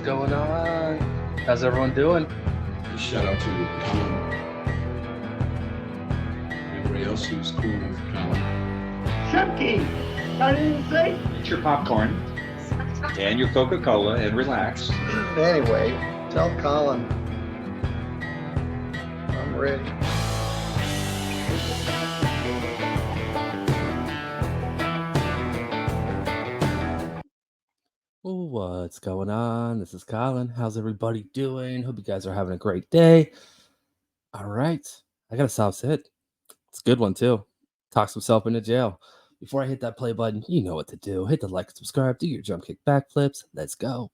going on? How's everyone doing? Shout out to Colin. Everybody else who's cool with Colin. Chucky, I didn't say. Get your popcorn and your Coca-Cola and relax. Anyway, tell Colin I'm ready. What's going on? This is Colin. How's everybody doing? Hope you guys are having a great day. All right. I got a South hit. It's a good one, too. Talks himself into jail. Before I hit that play button, you know what to do. Hit the like and subscribe. Do your jump kick backflips. Let's go.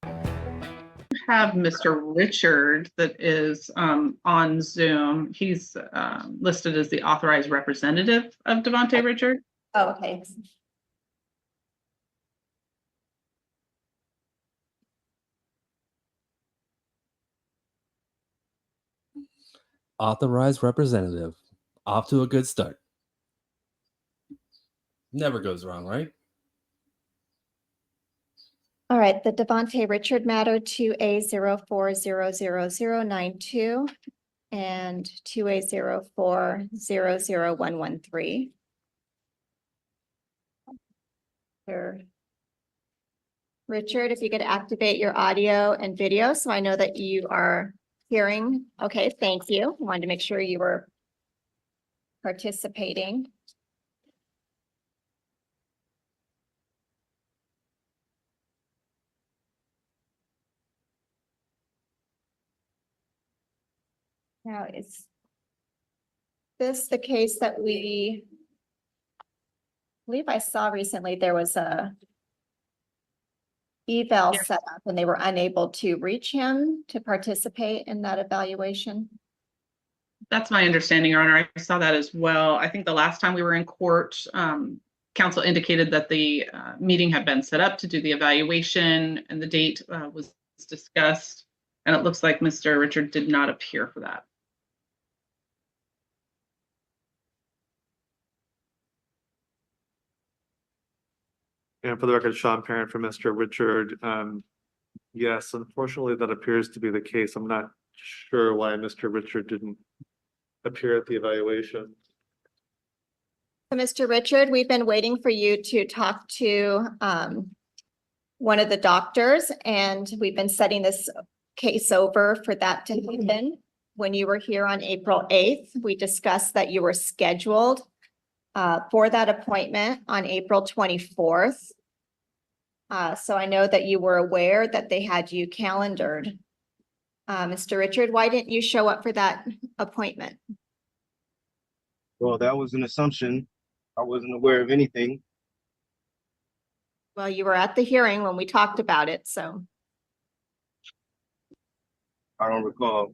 Have Mr. Richard that is on Zoom. He's listed as the authorized representative of Devontae Richard. Oh, okay. Authorized representative. Off to a good start. Never goes wrong, right? All right, the Devontae Richard matter 2A04000092 and 2A04000113. Richard, if you could activate your audio and video so I know that you are hearing. Okay, thank you. Wanted to make sure you were participating. Now, is this the case that I believe I saw recently there was a eval set up and they were unable to reach him to participate in that evaluation? That's my understanding, Your Honor. I saw that as well. I think the last time we were in court, counsel indicated that the meeting had been set up to do the evaluation and the date was discussed. And it looks like Mr. Richard did not appear for that. And for the record, Sean Parent for Mr. Richard. Yes, unfortunately, that appears to be the case. I'm not sure why Mr. Richard didn't appear at the evaluation. Mr. Richard, we've been waiting for you to talk to one of the doctors, and we've been setting this case over for that to happen. When you were here on April 8th, we discussed that you were scheduled for that appointment on April 24th. So I know that you were aware that they had you calendared. Mr. Richard, why didn't you show up for that appointment? Well, that was an assumption. I wasn't aware of anything. Well, you were at the hearing when we talked about it, so. I don't recall.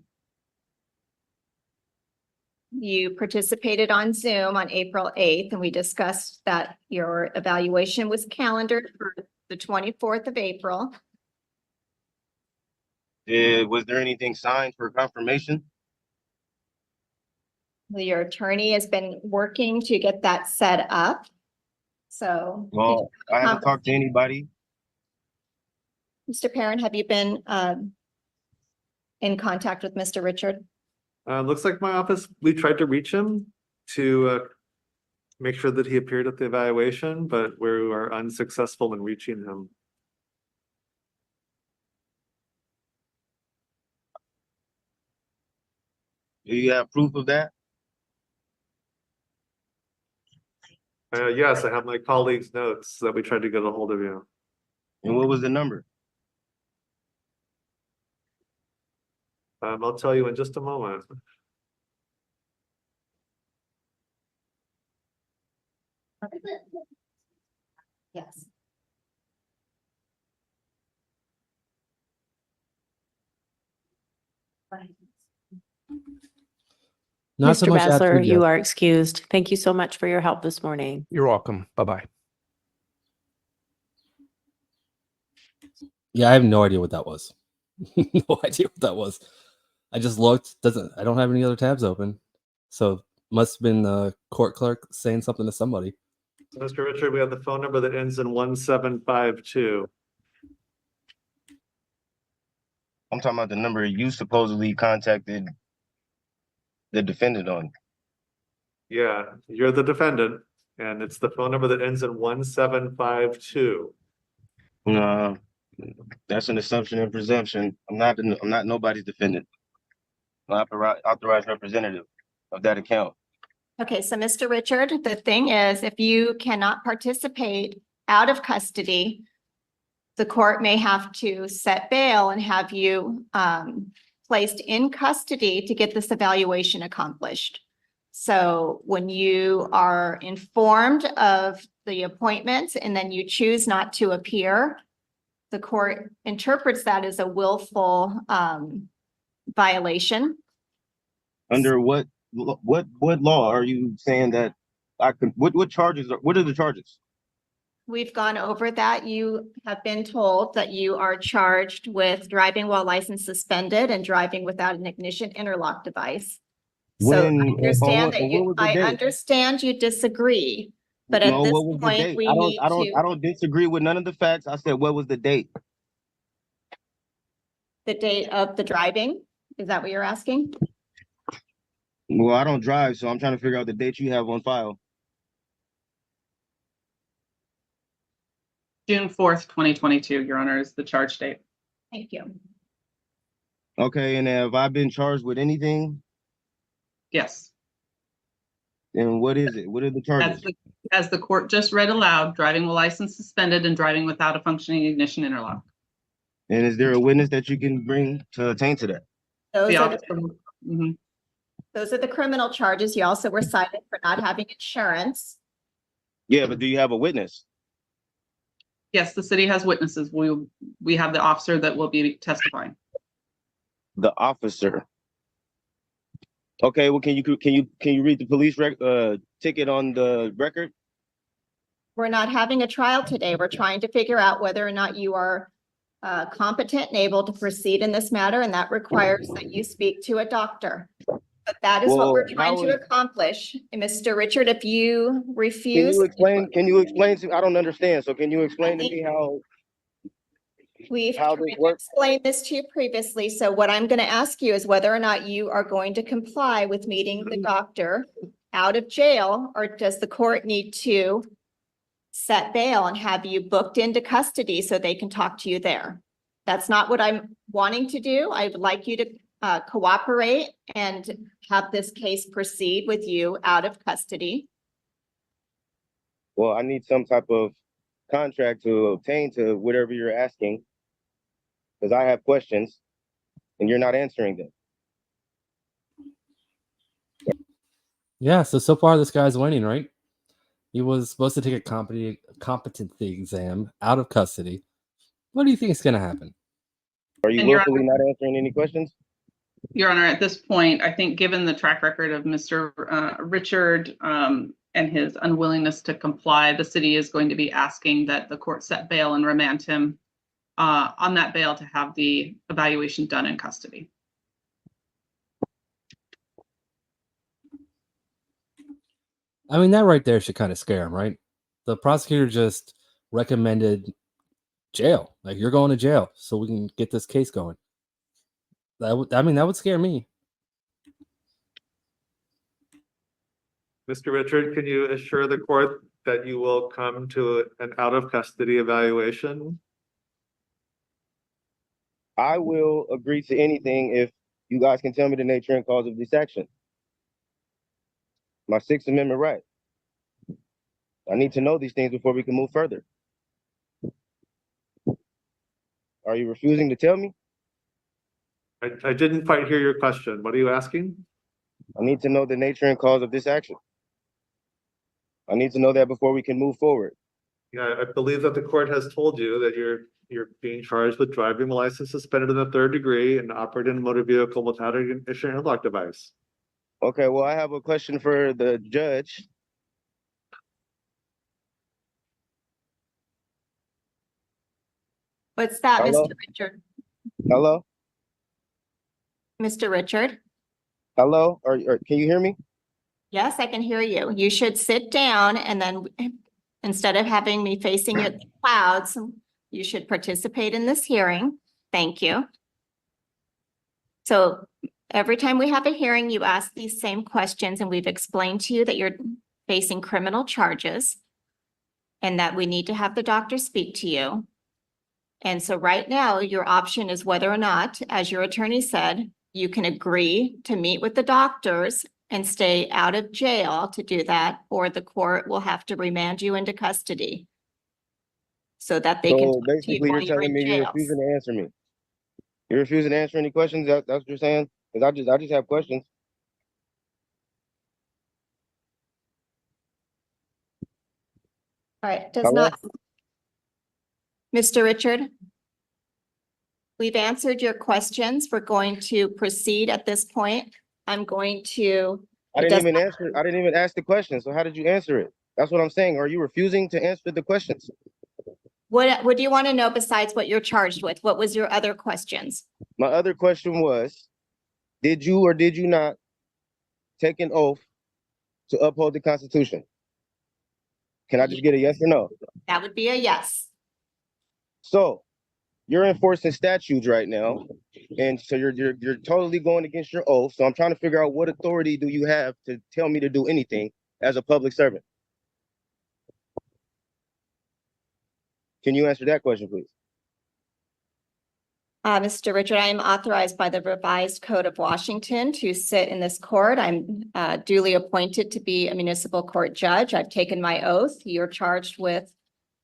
You participated on Zoom on April 8th, and we discussed that your evaluation was calendared for the 24th of April. Was there anything signed for confirmation? Your attorney has been working to get that set up. So. Well, I haven't talked to anybody. Mr. Parent, have you been in contact with Mr. Richard? Looks like my office, we tried to reach him to make sure that he appeared at the evaluation, but we are unsuccessful in reaching him. Do you have proof of that? Yes, I have my colleague's notes that we tried to get a hold of you. And what was the number? I'll tell you in just a moment. Yes. Not so Mr. much after Bassler, you death. are excused. Thank you so much for your help this morning. You're welcome. Bye-bye. Yeah, I have no idea what that was. No idea what that was. I just looked. I don't have any other tabs open. So must have been the court clerk saying something to somebody. Mr. Richard, we have the phone number that ends in 1752. I'm talking about the number you supposedly contacted the defendant on. Yeah, you're the defendant, and it's the phone number that ends in 1752. No, that's an assumption and presumption. I'm not nobody's defendant. I'm authorized representative of that account. Okay, so Mr. Richard, the thing is, if you cannot participate out of custody, the court may have to set bail and have you placed in custody to get this evaluation accomplished. So when you are informed of the appointment and then you choose not to appear, the court interprets that as a willful violation. Under what law are you saying that I could, what charges, what are the charges? We've gone over that. You have been told that you are charged with driving while license suspended and driving without an ignition interlock device. So I understand you disagree, but at this point, we need to. I don't disagree with none of the facts. I said, what was the date? The date of the driving? Is that what you're asking? Well, I don't drive, so I'm trying to figure out the date you have on file. June 4th, 2022, Your Honor, is the charge date. Thank you. Okay, and have I been charged with anything? Yes. And what is it? What are the charges? As the court just read aloud, driving while license suspended and driving without a functioning ignition interlock. And is there a witness that you can bring to attain to that? Those are the criminal charges. You also were cited for not having insurance. Yeah, but do you have a witness? Yes, the city has witnesses. We have the officer that will be testifying. The officer. Okay, well, can you read the police ticket on the record? We're not having a trial today. We're trying to figure out whether or not you are competent and able to proceed in this matter, and that requires that you speak to a doctor. But that is what we're trying to accomplish. And Mr. Richard, if you refuse. Can you explain to me? I don't understand. So can you explain to me how? We've explained this to you previously. So what I'm going to ask you is whether or not you are going to comply with meeting the doctor out of jail, or does the court need to set bail and have you booked into custody so they can talk to you there? That's not what I'm wanting to do. I would like you to cooperate and have this case proceed with you out of custody. Well, I need some type of contract to obtain to whatever you're asking, because I have questions and you're not answering them. Yeah, so far this guy's winning, right? He was supposed to take a competency exam out of custody. What do you think is going to happen? Are you willfully not answering any questions? Your Honor, at this point, I think given the track record of Mr. Richard and his unwillingness to comply, the city is going to be asking that the court set bail and remand him on that bail to have the evaluation done in custody. I mean, that right there should kind of scare him, right? The prosecutor just recommended jail. Like, you're going to jail so we can get this case going. That would scare me. Mr. Richard, can you assure the court that you will come to an out of custody evaluation? I will agree to anything if you guys can tell me the nature and cause of this action. My Sixth Amendment right. I need to know these things before we can move further. Are you refusing to tell me? I didn't quite hear your question. What are you asking? I need to know the nature and cause of this action. I need to know that before we can move forward. Yeah, I believe that the court has told you that you're being charged with driving a license suspended in the 3rd degree and operating a motor vehicle without an ignition interlock device. Okay, well, I have a question for the judge. What's that, Hello? Mr. Richard? Hello? Mr. Richard? Hello? Or can you hear me? Yes, I can hear you. You should sit down, and then instead of having me facing you at the clouds, you should participate in this hearing. Thank you. So every time we have a hearing, you ask these same questions, and we've explained to you that you're facing criminal charges and that we need to have the doctor speak to you. And so right now, your option is whether or not, as your attorney said, you can agree to meet with the doctors and stay out of jail to do that, or the court will have to remand you into custody so that they can So talk to you basically, while you're you're telling in me you're jail. refusing to answer me. You're refusing to answer any questions? That's what you're saying? Because I just have questions. All right, does Hello? not. Mr. Richard? We've answered your questions. We're going to proceed at this point. I'm going to. I it didn't does even not- answer. I didn't even ask the question. So how did you answer it? That's what I'm saying. Are you refusing to answer the questions? What do you want to know besides what you're charged with? What was your other questions? My other question was, did you or did you not take an oath to uphold the Constitution? Can I just get a yes or no? That would be a yes. So you're enforcing statutes right now, and so you're totally going against your oath. So I'm trying to figure out what authority do you have to tell me to do anything as a public servant? Can you answer that question, please? Mr. Richard, I am authorized by the revised Code of Washington to sit in this court. I'm duly appointed to be a municipal court judge. I've taken my oath. You're charged with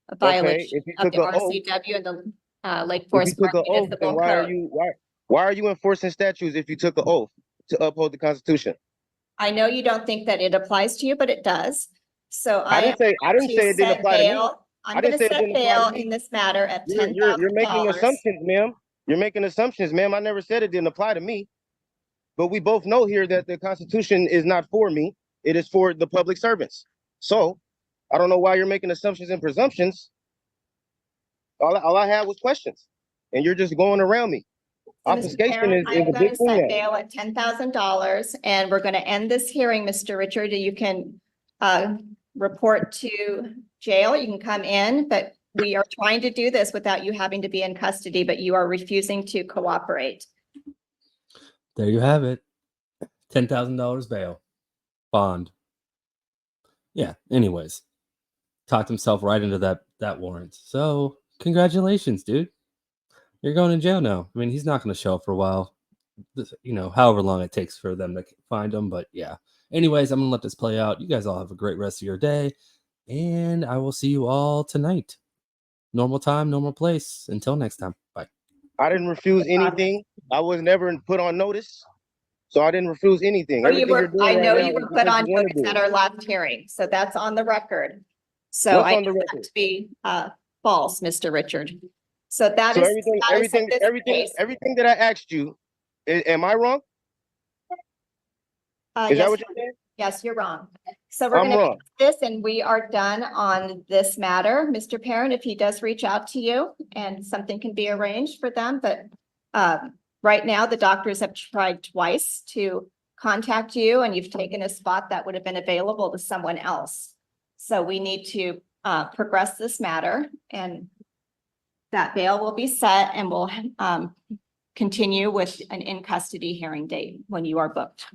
a violation if you of took the an oath, RCW and the Lake if you Forest took Park an oath, then Municipal Code. why are you enforcing statutes if you took an oath to uphold the Constitution? I know you don't think that it applies to you, but it does. So I didn't say it didn't apply to me. I'm going to set bail in this matter at You're making $10,000. assumptions, ma'am. You're making assumptions, ma'am. I never said it didn't apply to me. But we both know here that the Constitution is not for me. It is for the public servants. So I don't know why you're making assumptions and presumptions. All I had was questions, and you're just going around me. So, Mr. Obfuscation Parent, is I'm a going big to thing set now. bail at $10,000, and we're going to end this hearing, Mr. Richard. You can report to jail. You can come in, but we are trying to do this without you having to be in custody, but you are refusing to cooperate. There you have it. $10,000 bail. Bond. Yeah, anyways. Talked himself right into that warrant. So, congratulations, dude. You're going to jail now. I mean, he's not going to show up for a while. However long it takes for them to find him. But yeah. Anyways, I'm going to let this play out. You guys all have a great rest of your day. And I will see you all tonight. Normal time, normal place. Until next time. Bye. I didn't refuse anything. I was never put on notice. So I didn't refuse anything. I know you were put on notice at our last hearing, so that's on the record. So What's I on the know that record? to be false, Mr. Richard. So that So is everything that I asked you, am I wrong? Is that what you're saying? Yes, you're wrong. So we're I'm going to wrong. this, and we are done on this matter. Mr. Parent, if he does reach out to you and something can be arranged for them, but right now the doctors have tried twice to contact you, and you've taken a spot that would have been available to someone else. So we need to progress this matter, and that bail will be set, and we'll continue with an in-custody hearing date when you are booked.